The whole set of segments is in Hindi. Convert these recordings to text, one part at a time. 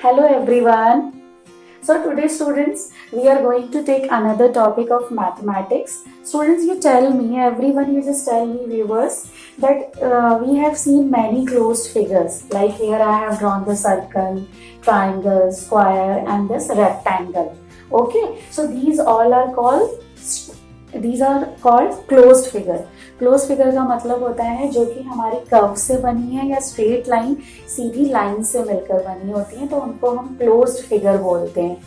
Hello everyone. So today students, we are going to take another topic of mathematics. Students, you tell me, everyone you just tell me viewers that we have seen many closed figures. Like here I have drawn the circle, triangle, square and this rectangle. Okay, so these are called closed figure. Close figure का मतलब होता है जो कि हमारी कर्व से बनी है या स्ट्रेट लाइन सीधी लाइन से मिलकर बनी होती है, तो उनको हम क्लोज्ड फिगर बोलते हैं.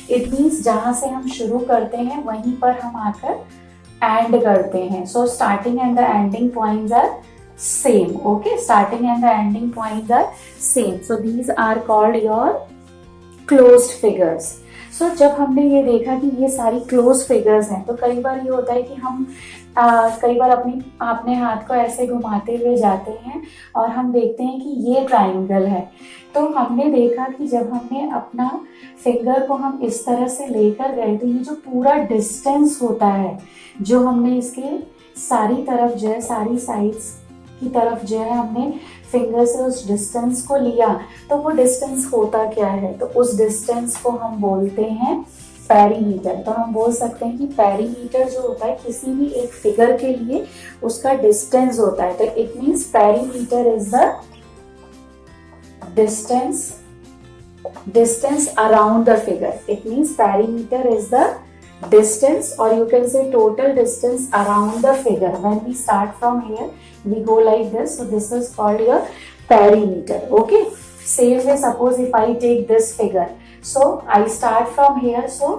इट मीन्स जहां से हम शुरू करते हैं वहीं पर हम आकर एंड करते हैं. So starting and the ending points are same. Okay, starting and the ending points are same. So these are called your closed figures. So जब हमने ये देखा कि ये सारी क्लोज फिगर्स हैं, तो कई बार ये होता है कि हम कई बार अपने हाथ को ऐसे घुमाते हुए जाते हैं और हम देखते हैं कि ये ट्राइंगल है. तो हमने देखा कि जब हमने अपना फिंगर को हम इस तरह से लेकर गए, तो ये जो पूरा डिस्टेंस होता है, जो हमने इसके सारी तरफ जो है, सारी साइड्स की तरफ जो है हमने फिंगर से उस डिस्टेंस को लिया, तो वो डिस्टेंस होता क्या है, तो उस डिस्टेंस को हम बोलते हैं पेरीमीटर. तो हम बोल सकते हैं कि पेरीमीटर जो होता है किसी भी एक फिगर के लिए उसका डिस्टेंस होता है. तो it means perimeter is the distance around the figure. It means perimeter is the distance, or you can say total distance around the figure. When we start from here, we go like this. So this is called your perimeter. Okay, same way, suppose if I take this figure, so I start from here, so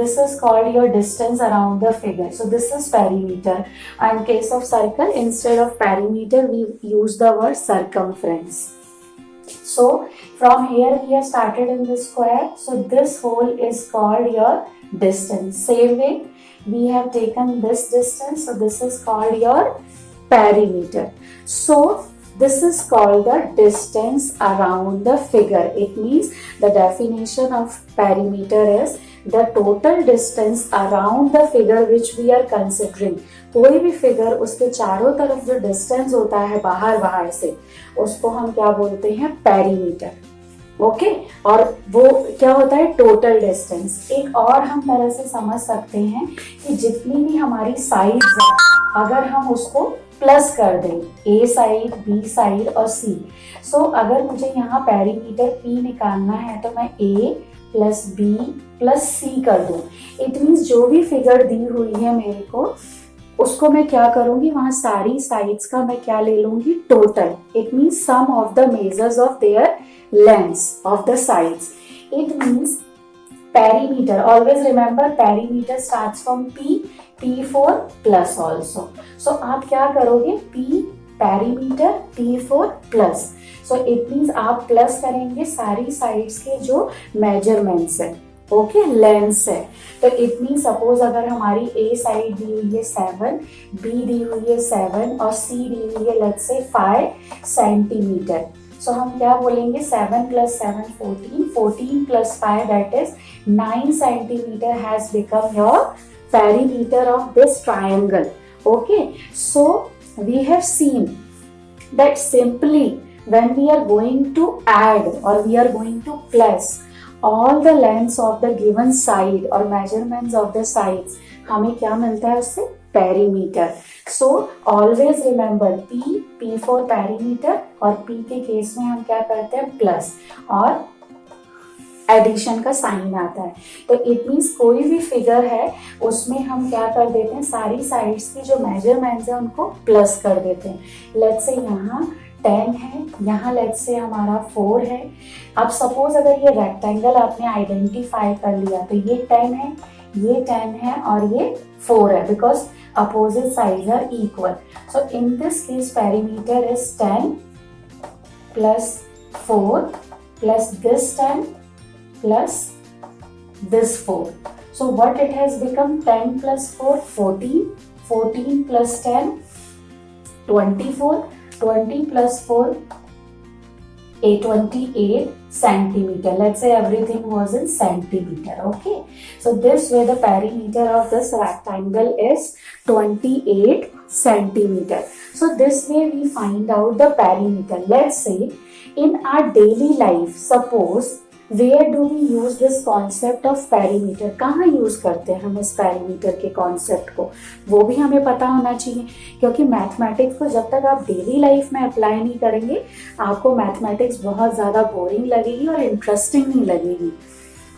this is called your distance around the figure. So this is perimeter. And in case of circle, instead of perimeter we use the word circumference. So from here we have started in the square, so this hole is called your distance. Same way we have taken this distance, so this is called your perimeter. So this is called the distance around the figure. It means the definition of perimeter is the total distance around the figure which we are considering. कोई भी फिगर, उसके चारों तरफ जो डिस्टेंस होता है बाहर से, उसको हम क्या बोलते हैं, पेरीमीटर. ओके, और वो क्या होता है, टोटल डिस्टेंस. एक और हम तरह से समझ सकते हैं कि जितनी भी हमारी साइड्स हैं, अगर हम उसको प्लस कर दें, ए साइड, बी साइड और सी. सो अगर मुझे यहाँ पेरीमीटर पी निकालना है, तो मैं ए प्लस बी प्लस सी कर दूं. इट मीन्स जो भी फिगर दी हुई है मेरे को, उसको मैं क्या करूंगी, वहां सारी साइड्स का मैं क्या ले लूंगी, total. It means some of the measures of their lengths of the sides. It means perimeter. Always remember perimeter starts from P for plus also. So आप क्या करोगे, P perimeter, P for plus. So it means आप प्लस करेंगे सारी साइड्स के जो मेजरमेंट्स है, ओके, लेंथ है. तो इट मीन सपोज अगर हमारी ए साइड दी हुई है 7, बी दी हुई है 7 और सी दी हुई है लेट्स से 5 सेंटीमीटर. सो हम क्या बोलेंगे, 7 plus 7 14, 14 plus 5 that is 9 centimeter has become your perimeter of this triangle. Okay, so we have seen that simply when we are going to add or we are going to plus all the lengths of the given side or measurements of the sides, हमें क्या मिलता है उससे, perimeter. So always remember P for perimeter, और P के केस में हम क्या करते हैं, प्लस, और एडिशन का साइन आता है. तो इट मीन्स कोई भी फिगर है उसमें हम क्या कर देते हैं, सारी साइड्स की जो मेजरमेंट्स है उनको प्लस कर देते हैं. लेट्स से यहाँ 10 है, यहाँ लेट्स से हमारा 4 है. अब सपोज अगर ये रेक्टेंगल आपने आइडेंटिफाई कर लिया, तो ये 10 है, ये 10 है और ये 4 है, because opposite sides are equal. So in this case perimeter is 10 plus 4 plus this 10 plus this 4. So what it has become, 10 plus 4 14, 14 plus 10 24, 20 plus 4 28 centimeter. Let's say everything was in centimeter. Okay, so this way the perimeter of this rectangle is 28 centimeter. So this way we find out the perimeter. Let's say in our daily life, suppose where do we use this concept of perimeter, कहाँ यूज करते हैं हम इस पेरीमीटर के कॉन्सेप्ट को, वो भी हमें पता होना चाहिए। क्योंकि मैथमेटिक्स को जब तक आप डेली लाइफ में अप्लाई नहीं करेंगे, आपको मैथमेटिक्स बहुत ज़्यादा बोरिंग लगेगी और इंटरेस्टिंग नहीं लगेगी।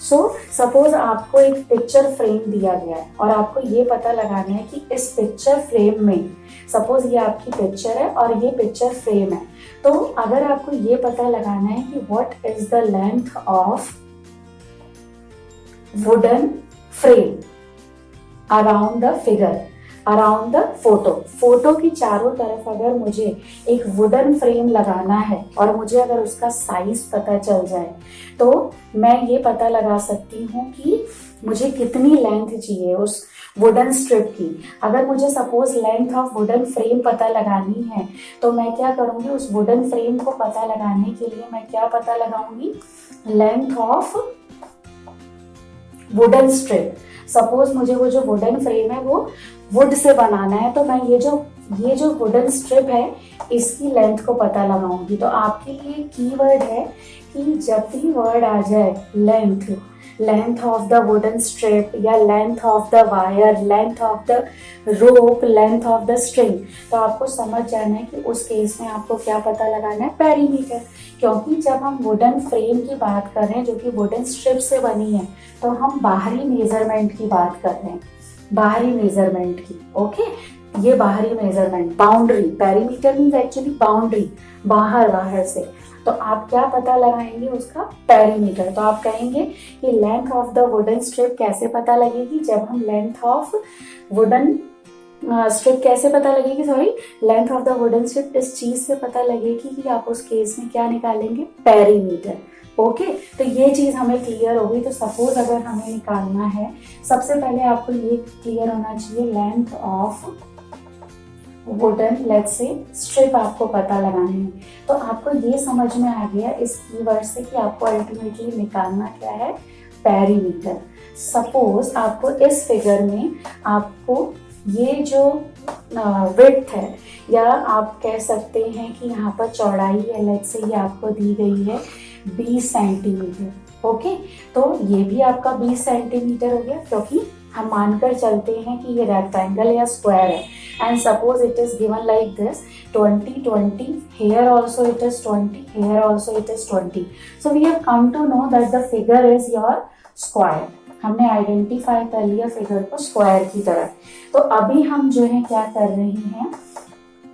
सो सपोज आपको एक पिक्चर फ्रेम दिया गया है और आपको ये पता लगाना है कि इस पिक्चर फ्रेम में, सपोज ये आपकी पिक्चर है और ये पिक्चर फ्रेम है, तो अगर आपको ये पता लगाना है कि what is the length of wooden frame around the figure, around the photo की चारों तरफ अगर मुझे एक वुडन फ्रेम लगाना है और मुझे अगर उसका साइज पता चल जाए, तो मैं ये पता लगा सकती हूँ कि मुझे कितनी लेंथ चाहिए उस वुडन स्ट्रिप की। अगर मुझे suppose length of wooden frame पता लगानी है, तो मैं क्या करूँगी, उस वुडन फ्रेम को पता लगाने के लिए मैं क्या पता लगाऊंगी, length of wooden strip. Suppose मुझे वो जो वुडन फ्रेम है वो वुड से बनाना है, तो मैं ये जो वुडन स्ट्रिप है इसकी लेंथ को पता लगाऊंगी। तो आपके लिए कीवर्ड है कि जब भी वर्ड आ जाए length of the wooden strip या length of the wire, length of the rope, length of the string, तो आपको समझ जाना है कि उस केस में आपको क्या पता लगाना है, पेरीमीटर। क्योंकि जब हम वुडन फ्रेम की बात कर रहे हैं जो कि वुडन स्ट्रिप से बनी है, तो हम बाहरी मेजरमेंट की बात कर रहे हैं, बाहरी मेजरमेंट की। ओके, ये बाहरी measurement, boundary, perimeter means actually boundary, बाहर से। तो आप क्या पता लगाएंगे, उसका पेरीमीटर। तो आप कहेंगे कि length of the wooden strip कैसे पता लगेगी, जब हम लेंथ ऑफ वुडन स्ट्रिप कैसे पता लगेगी, sorry, length of the wooden strip इस चीज से पता लगेगी कि आप उस केस में क्या निकालेंगे, पेरीमीटर। ओके, तो ये चीज हमें क्लियर हो गई। तो सपोज अगर हमें निकालना है, सबसे पहले आपको ये क्लियर होना चाहिए, length of wooden let's say strip आपको पता लगानी है। तो आपको ये समझ में आ गया इस कीवर्ड से कि आपको अल्टीमेटली निकालना क्या है, पेरीमीटर। सपोज आपको इस फिगर में आपको ये जो विड्थ है, या आप कह सकते हैं कि यहाँ पर चौड़ाई है, लेट्स से ये आपको दी गई है 20 सेंटीमीटर। ओके, तो ये भी आपका 20 सेंटीमीटर हो गया, क्योंकि हम मानकर चलते हैं कि ये रेक्टेंगल या स्क्वायर है। And suppose it is given like this 20 here also it is 20, here also it is 20, so we have come to know that the figure is your square। हमने आइडेंटिफाई कर लिया फिगर को स्क्वायर की तरह। तो अभी हम जो है क्या कर रहे हैं,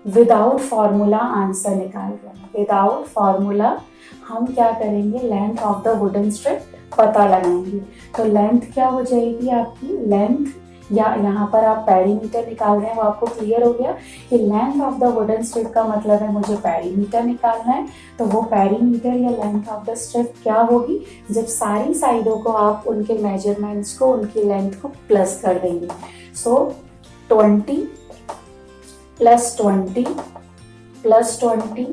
विदाउट फॉर्मूला आंसर निकाल रहे हैं। विदाउट फॉर्मूला हम क्या करेंगे, length of the wooden strip पता लगाएंगे। तो लेंथ क्या हो जाएगी आपकी, लेंथ, या यहाँ पर आप पेरीमीटर निकाल रहे हैं, वो आपको क्लियर हो गया कि length of the wooden strip का मतलब है मुझे पेरीमीटर निकालना है। तो वो पेरीमीटर या लेंथ ऑफ द स्ट्रिप क्या होगी, जब सारी साइडों को आप उनके मेजरमेंट्स को, उनकी लेंथ को प्लस कर देंगे। सो 20 + 20 + 20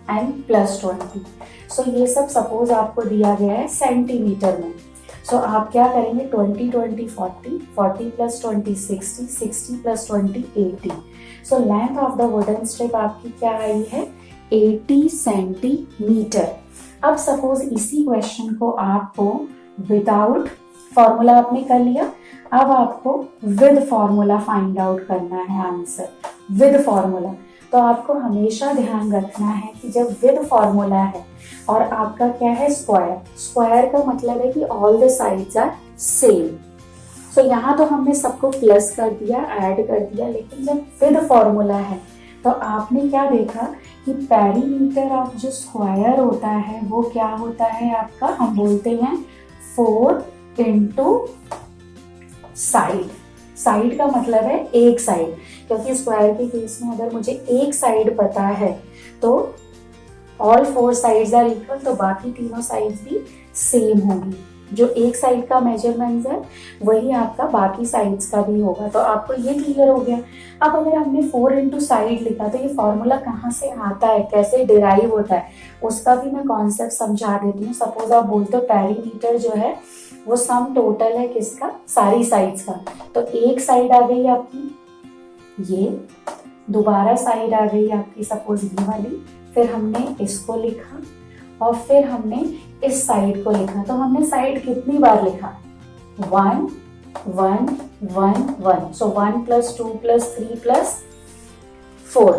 एंड +20। सो ये सब सपोज आपको दिया गया है सेंटीमीटर में। सो आप क्या करेंगे, 20 20 40, 40 + 20 60, 60 + 20 80। So length of the wooden strip आपकी क्या आई है, 80 सेंटीमीटर। अब सपोज इसी क्वेश्चन को आपको विदाउट फॉर्मूला आपने कर लिया, अब आपको विद फॉर्मूला फाइंड आउट करना है आंसर, विद फॉर्मूला। तो आपको हमेशा ध्यान रखना है कि जब विद फॉर्मूला है और आपका क्या है, स्क्वायर, स्क्वायर का मतलब है कि all the sides are same. So यहाँ तो हमने सबको प्लस कर दिया, ऐड कर दिया, लेकिन जब विद फॉर्मूला है तो आपने क्या देखा कि पेरीमीटर ऑफ जो स्क्वायर होता है वो क्या होता है आपका, हम बोलते हैं 4 × साइड। साइड का मतलब है एक साइड, क्योंकि स्क्वायर के केस में अगर मुझे एक साइड पता है तो ऑल 4 साइड्स आर इक्वल, तो बाकी तीनों साइड्स भी सेम होगी। जो एक साइड का मेजरमेंट है वही आपका बाकी साइड्स का भी होगा। तो आपको ये क्लियर हो गया। अब अगर हमने 4 × साइड लिखा तो ये फॉर्मूला कहाँ से आता है, कैसे डिराइव होता है, उसका भी मैं कॉन्सेप्ट समझा देती हूँ। सपोज आप बोलते हो पेरीमीटर जो है वो सम टोटल है किसका, सारी साइड्स का। तो एक साइड आ गई आपकी ये, दोबारा साइड आ गई आपकी सपोज ये वाली, फिर हमने इसको लिखा और फिर हमने इस साइड को लिखा। तो हमने साइड कितनी बार लिखा? 1 1 1 1। सो 1 + 2 + 3 + 4।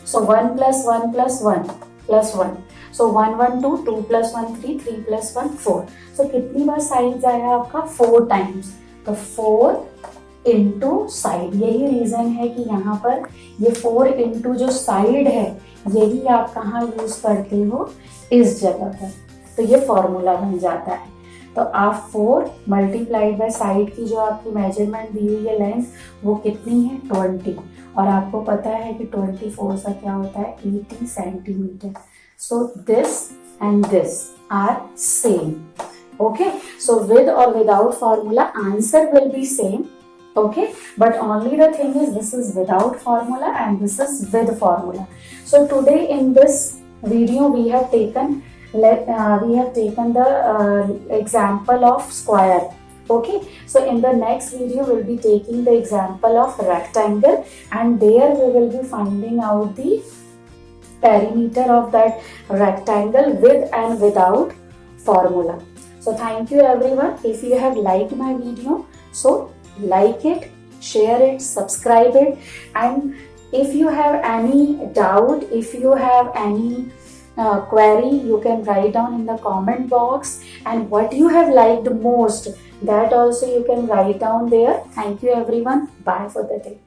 So 1 + 1 + 1 + 1. So 1 1 2, 2 + 1 3, 3 + 1 4. So कितनी बार साइड जाएगा आपका? 4 टाइम्स। तो 4 इंटू साइड। यही रीजन है कि यहाँ पर ये 4 इंटू जो साइड है यही आप कहाँ यूज करते हो? इस जगह पर। तो ये फॉर्मूला बन जाता है। तो आप 4 × साइड की जो आपकी मेजरमेंट दी हुई है लेंथ, वो कितनी है? 20। और आपको पता है कि 24 का क्या होता है? 80 centimetre. So this and this are same. Okay, so with or without formula, answer will be same. Okay, but only the thing is this is without formula and this is with formula. So today in this video we have taken the example of square. Okay, so in the next video we'll be taking the example of rectangle, and there we will be finding out the perimeter of that rectangle with and without formula. So thank you everyone. If you have liked my video, so like it, share it, subscribe it, and if you have any doubt, if you have any query, you can write down in the comment box, and what you have liked most, that also you can write down there. Thank you everyone. Bye for the day.